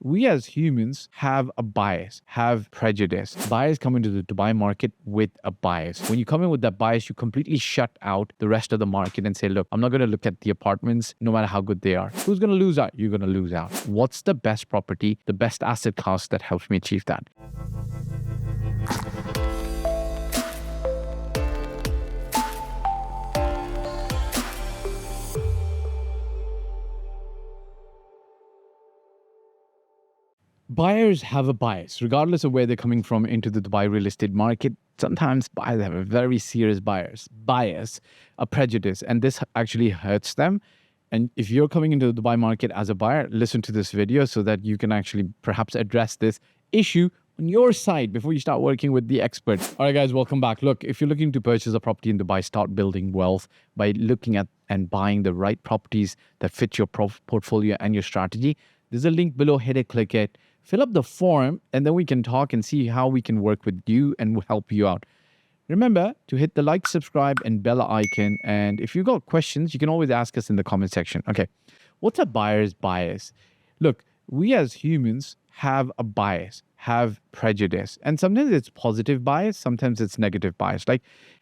we as humans have a bias, have prejudice. Buyers come into the Dubai market with a bias. When you come in with that bias, you completely shut out the rest of the market and say, look, I'm not going to look at the apartments no matter how good they are. Who's going to lose out? You're going to lose out. What's the best property, the best asset class that helps me achieve that? Buyers have a bias, regardless of where they're coming from into the Dubai real estate market. Sometimes buyers have a very serious bias, a prejudice, and this actually hurts them. And if you're coming into the Dubai market as a buyer, listen to this video so that you can actually perhaps address this issue on your side before you start working with the expert. All right, guys, welcome back. Look, if you're looking to purchase a property in Dubai, start building wealth by looking at and buying the right properties that fit your portfolio and your strategy. There's a link below. Hit it, click it, fill up the form, and then we can talk and see how we can work with you and help you out. Remember to hit the like, subscribe, and bell icon. And if you've got questions, you can always ask us in the comment section. Okay, what's a buyer's bias? Look, we as humans have a bias, have prejudice. And sometimes it's positive bias, sometimes it's negative bias.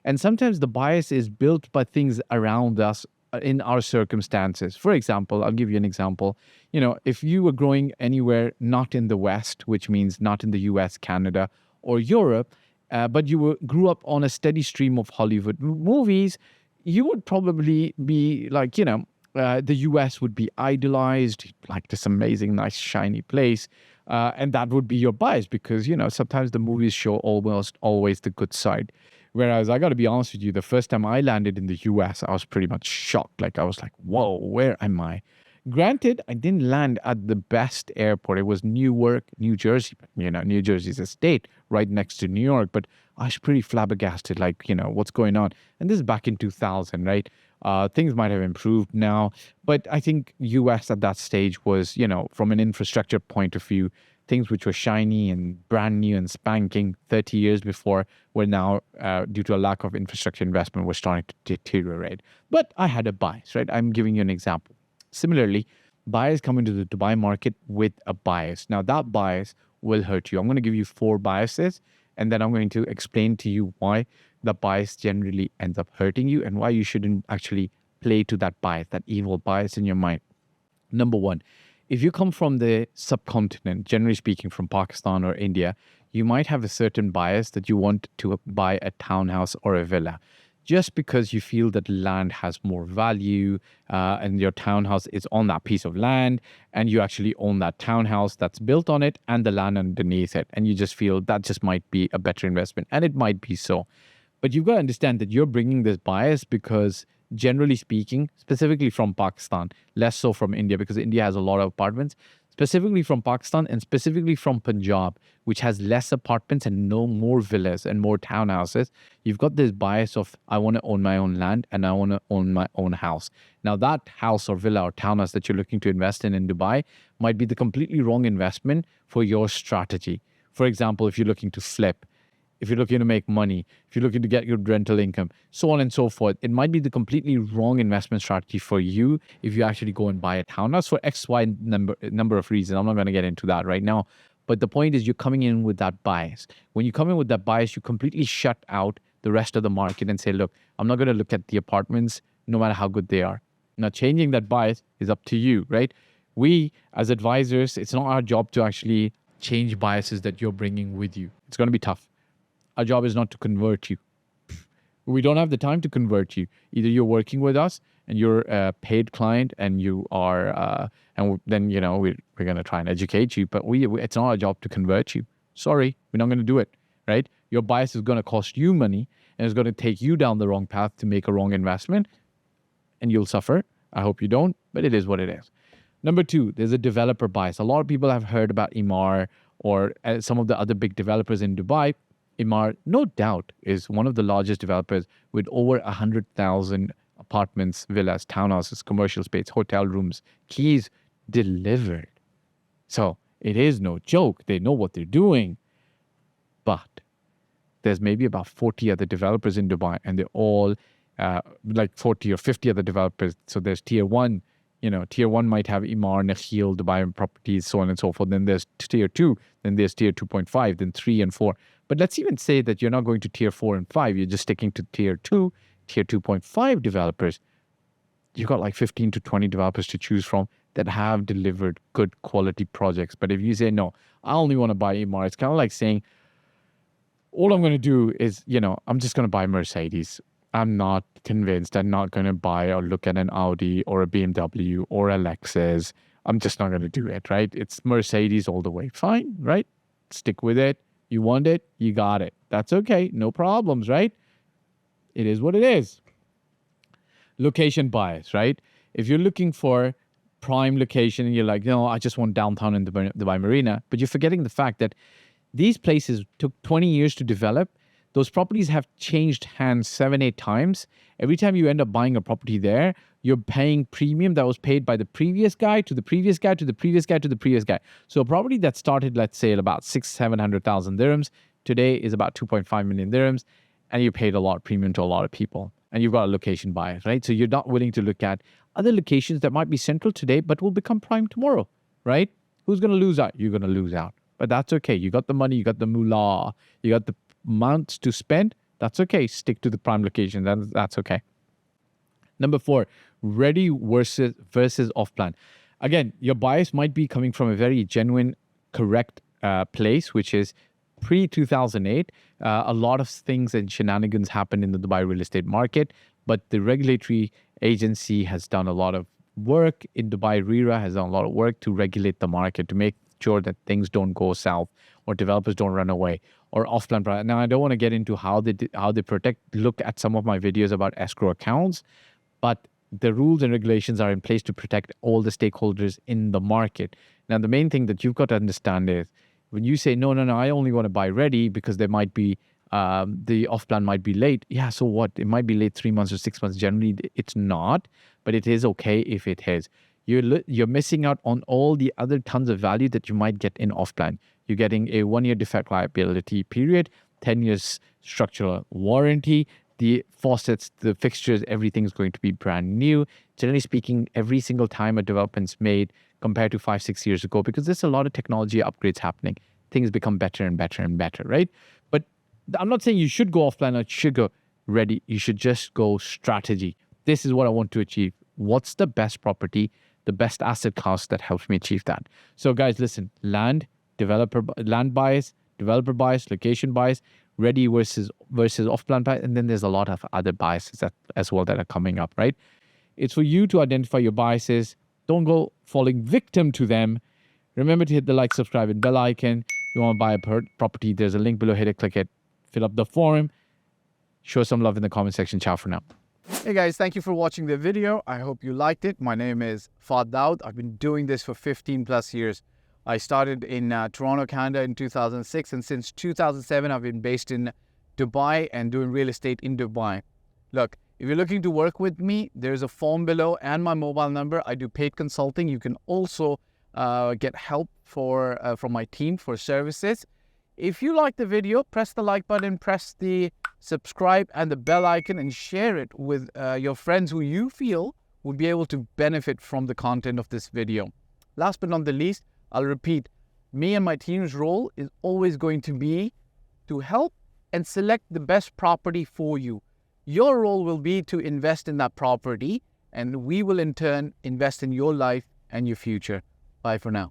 And sometimes the bias is built by things around us in our circumstances. For example, I'll give you an example. If you were growing anywhere not in the West, which means not in the US, Canada, or Europe, but you grew up on a steady stream of Hollywood movies, you would probably be like, the US would be idolized, like this amazing, nice, shiny place. And that would be your bias because, sometimes the movies show almost always the good side. Whereas I got to be honest with you, the first time I landed in the US, I was pretty much shocked. I was like, whoa, where am I? Granted, I didn't land at the best airport. It was Newark, New Jersey. New Jersey is a state right next to New York. But I was pretty flabbergasted, what's going on? And this is back in 2000, right? Things might have improved now. But I think US at that stage was, from an infrastructure point of view, things which were shiny and brand new and spanking 30 years before were now, due to a lack of infrastructure investment, were starting to deteriorate. But I had a bias, right? I'm giving you an example. Similarly, buyers come into the Dubai market with a bias. Now, that bias will hurt you. I'm going to give you 4 biases, and then I'm going to explain to you why the bias generally ends up hurting you and why you shouldn't actually play to that bias, that evil bias in your mind. Number 1, if you come from the subcontinent, generally speaking from Pakistan or India, you might have a certain bias that you want to buy a townhouse or a villa just because you feel that land has more value and your townhouse is on that piece of land and you actually own that townhouse that's built on it and the land underneath it. And you just feel that just might be a better investment, and it might be so. But you've got to understand that you're bringing this bias because generally speaking, specifically from Pakistan, less so from India because India has a lot of apartments, specifically from Pakistan and specifically from Punjab, which has less apartments and no more villas and more townhouses, you've got this bias of, I want to own my own land and I want to own my own house. Now, that house or villa or townhouse that you're looking to invest in Dubai might be the completely wrong investment for your strategy. For example, if you're looking to flip, if you're looking to make money, if you're looking to get your rental income, so on and so forth, it might be the completely wrong investment strategy for you if you actually go and buy a townhouse for X, Y number of reasons. I'm not going to get into that right now. But the point is you're coming in with that bias. When you come in with that bias, you completely shut out the rest of the market and say, look, I'm not going to look at the apartments no matter how good they are. Now, changing that bias is up to you, right? We, as advisors, it's not our job to actually change biases that you're bringing with you. It's going to be tough. Our job is not to convert you. We don't have the time to convert you. Either you're working with us and you're a paid client and you are, and then, we're going to try and educate you, but it's not our job to convert you. Sorry, we're not going to do it, right? Your bias is going to cost you money and it's going to take you down the wrong path to make a wrong investment, and you'll suffer. I hope you don't, but it is what it is. Number 2, there's a developer bias. A lot of people have heard about Emaar or some of the other big developers in Dubai. Emaar, no doubt, is one of the largest developers with over 100,000 apartments, villas, townhouses, commercial space, hotel rooms, keys delivered. So it is no joke. They know what they're doing. But there's maybe about 40 other developers in Dubai, and they're all like 40 or 50 other developers. So there's tier 1, tier 1 might have Emaar, Nakheel, Dubai properties, so on and so forth. Then there's tier 2, then there's tier 2.5, then 3 and 4. But let's even say that you're not going to tier 4 and 5. You're just sticking to tier 2, tier 2.5 developers. You've got like 15 to 20 developers to choose from that have delivered good quality projects. But if you say, no, I only want to buy Emaar, it's kind of like saying, all I'm going to do is, I'm just going to buy Mercedes. I'm not convinced. I'm not going to buy or look at an Audi or a BMW or a Lexus. I'm just not going to do it, right? It's Mercedes all the way. Fine, right? Stick with it. You want it, you got it. That's okay. No problems, right? It is what it is. Location bias, right? If you're looking for prime location and you're like, no, I just want downtown in Dubai Marina, but you're forgetting the fact that these places took 20 years to develop. Those properties have changed hands 7-8 times. Every time you end up buying a property there, you're paying premium that was paid by the previous guy to the previous guy to the previous guy to the previous guy. So a property that started, let's say, at about 600,000-700,000 dirhams, today is about 2.5 million dirhams, and you paid a lot of premium to a lot of people. And you've got a location bias, right? So you're not willing to look at other locations that might be central today, but will become prime tomorrow, right? Who's going to lose out? You're going to lose out. But that's okay. You got the money, you got the moolah, you got the amounts to spend. That's okay. Stick to the prime location. That's okay. Number 4, ready versus off-plan. Again, your bias might be coming from a very genuine, correct place, which is pre-2008. A lot of things and shenanigans happened in the Dubai real estate market, but the regulatory agency has done a lot of work in Dubai. RERA has done a lot of work to regulate the market, to make sure that things don't go south or developers don't run away or off-plan. Now, I don't want to get into how they protect. Look at some of my videos about escrow accounts, but the rules and regulations are in place to protect all the stakeholders in the market. Now, the main thing that you've got to understand is when you say, no, I only want to buy ready because there might be, the off-plan might be late. Yeah, so what? It might be late 3 months or 6 months. Generally, it's not, but it is okay if it is. You're missing out on all the other tons of value that you might get in off-plan. You're getting a 1-year defect liability period, 10 years structural warranty, the faucets, the fixtures, everything's going to be brand new. Generally speaking, every single time a development's made compared to 5-6 years ago, because there's a lot of technology upgrades happening, things become better and better and better, right? But I'm not saying you should go off-plan or you should go ready. You should just go strategy. This is what I want to achieve. What's the best property, the best asset class that helps me achieve that? So guys, listen, land bias, developer bias, location bias, ready versus off-plan bias, and then there's a lot of other biases as well that are coming up, right? It's for you to identify your biases. Don't go falling victim to them. Remember to hit the like, subscribe, and bell icon. If you want to buy a property, there's a link below. Hit it, click it, fill up the form. Show some love in the comment section. Ciao for now. Hey guys, thank you for watching the video. I hope you liked it. My name is Fahd Dawood. I've been doing this for 15 plus years. I started in Toronto, Canada in 2006, and since 2007, I've been based in Dubai and doing real estate in Dubai. Look, if you're looking to work with me, there's a form below and my mobile number. I do paid consulting. You can also get help from my team for services. If you like the video, press the like button, press the subscribe and the bell icon, and share it with your friends who you feel would be able to benefit from the content of this video. Last but not the least, I'll repeat, me and my team's role is always going to be to help and select the best property for you. Your role will be to invest in that property, and we will in turn invest in your life and your future. Bye for now.